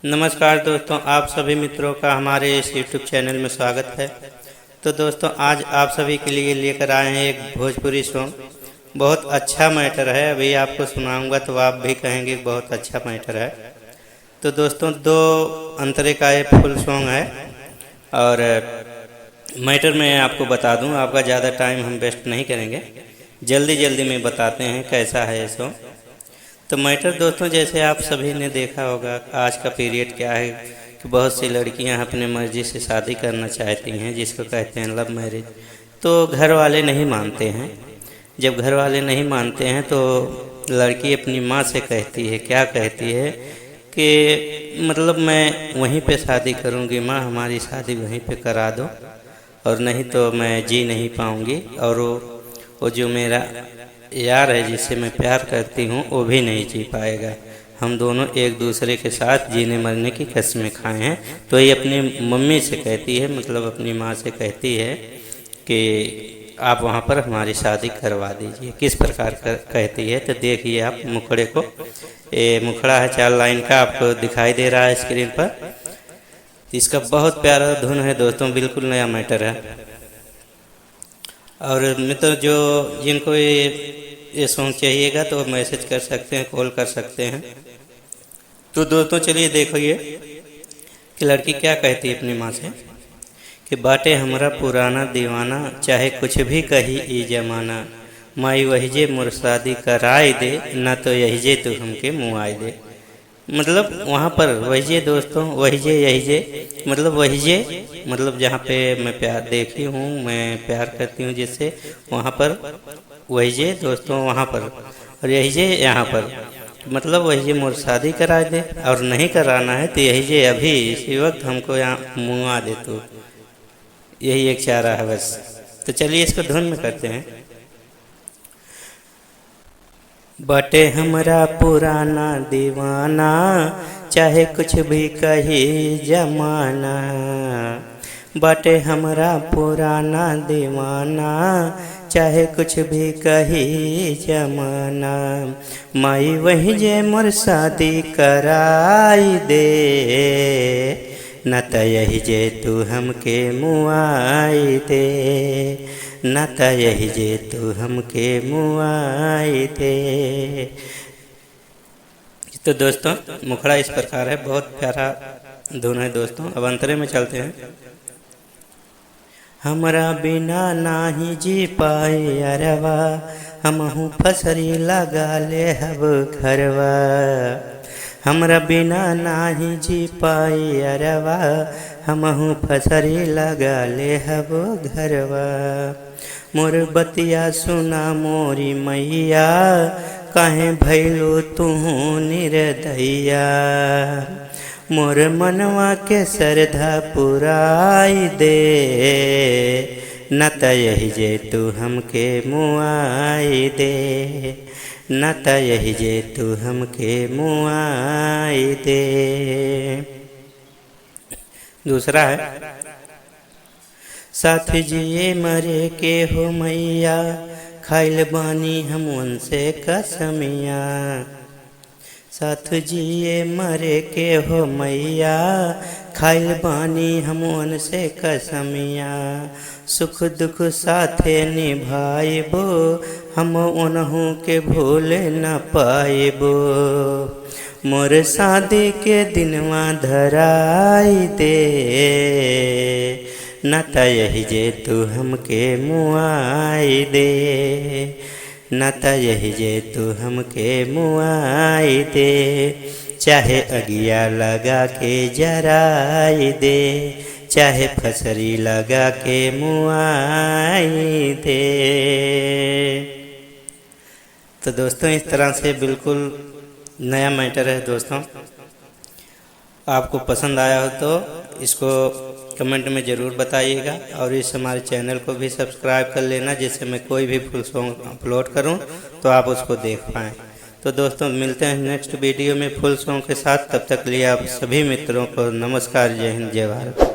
नमस्कार दोस्तों, आप सभी मित्रों का हमारे इस YouTube चैनल में स्वागत है। तो दोस्तों, आज आप सभी के लिए लेकर आए हैं एक भोजपुरी सॉन्ग। बहुत अच्छा मैटर है, अभी आपको सुनाऊंगा तो आप भी कहेंगे बहुत अच्छा मैटर है। तो दोस्तों, 2 अंतरे का एक फुल सॉन्ग है और मैटर मैं आपको बता दूं, आपका ज़्यादा टाइम हम वेस्ट नहीं करेंगे, जल्दी में बताते हैं कैसा है ये सॉन्ग। तो मैटर दोस्तों, जैसे आप सभी ने देखा होगा, आज का पीरियड क्या है कि बहुत सी लड़कियां अपने मर्जी से शादी करना चाहती हैं, जिसको कहते हैं लव मैरिज। तो घर वाले नहीं मानते हैं। जब घर वाले नहीं मानते हैं तो लड़की अपनी माँ से कहती है, क्या कहती है कि मतलब मैं वहीं पे शादी करूँगी माँ, हमारी शादी वहीं पे करा दो, और नहीं तो मैं जी नहीं पाऊँगी, और वो जो मेरा यार है जिससे मैं प्यार करती हूँ वो भी नहीं जी पाएगा। हम दोनों एक दूसरे के साथ जीने मरने की कसमें खाए हैं। तो ये अपनी मम्मी से कहती है, मतलब अपनी माँ से कहती है कि आप वहाँ पर हमारी शादी करवा दीजिए। किस प्रकार कहती है तो देखिए आप मुखड़े को। ये मुखड़ा है 4 लाइन का, आपको दिखाई दे रहा है स्क्रीन पर। इसका बहुत प्यारा धुन है दोस्तों, बिल्कुल नया मैटर है। और मित्र जिनको ये सॉन्ग चाहिएगा तो मैसेज कर सकते हैं, कॉल कर सकते हैं। तो दोस्तों चलिए देखिए कि लड़की क्या कहती है अपनी माँ से कि बाटे हमरा पुराना दीवाना, चाहे कुछ भी कही ई जमाना, माई वही जे मोर शादी कराई दे, ना तो यही जे तू हमके मुआई दे। मतलब वहाँ पर वही जे दोस्तों, वही जे यही जे, मतलब वही जे, मतलब जहाँ पे मैं प्यार देखी हूँ, मैं प्यार करती हूँ जिससे, वहाँ पर वही जे दोस्तों वहाँ पर, और यही जे यहाँ पर, मतलब वही जे मोर शादी करा दे, और नहीं कराना है तो यही जे अभी इसी वक्त हमको यहाँ मुआ दे। तो यही एक चारा है बस। तो चलिए इसको धुन में करते हैं। बाटे हमरा पुराना दीवाना, चाहे कुछ भी कही जमाना, बाटे हमरा पुराना दीवाना, चाहे कुछ भी कही जमाना, माई वही जे मोर शादी कराई दे, न त यही जे तू हमके मुआई दे, न त यही जे तू हमके मुआई दे। तो दोस्तों मुखड़ा इस प्रकार है, बहुत प्यारा धुन है दोस्तों। अब अंतरे में चलते हैं। हमरा बिना नाही जी पाए अरवा, हमहू फसरी लगा ले हब घरवा, हमरा बिना नाही जी पाए अरवा, हमहू फसरी लगा ले हब घरवा, मोर बतिया सुना मोरी मैया, काहे भैलो तू निर्दया, मोर मनवा के श्रद्धा पुराई दे, न त यही जे तू हमके मुआई दे, न त यही जे तू हमके मुआई दे। दूसरा है, साथ जिए मरे के हो मैया, खाइल बानी हम उनसे कसमिया, साथ जिए मरे के हो मैया, खाइल बानी हम उनसे कसमिया, सुख दुख साथे निभाइबो, हम उन्हों के भूल न पाइबो, मोर शादी के दिनवा धराई दे, न त यही जे तू हमके मुआई दे, न त यही जे तू हमके मुआई दे, चाहे अगिया लगा के जराई दे, चाहे फसरी लगा के मुआई दे। तो दोस्तों इस तरह से बिल्कुल नया मैटर है दोस्तों। आपको पसंद आया हो तो इसको कमेंट में ज़रूर बताइएगा, और इस हमारे चैनल को भी सब्सक्राइब कर लेना, जिससे मैं कोई भी फुल सॉन्ग अपलोड करूं तो आप उसको देख पाएँ। तो दोस्तों मिलते हैं नेक्स्ट वीडियो में फुल सॉन्ग के साथ। तब तक लिए आप सभी मित्रों को नमस्कार, जय हिंद, जय भारत।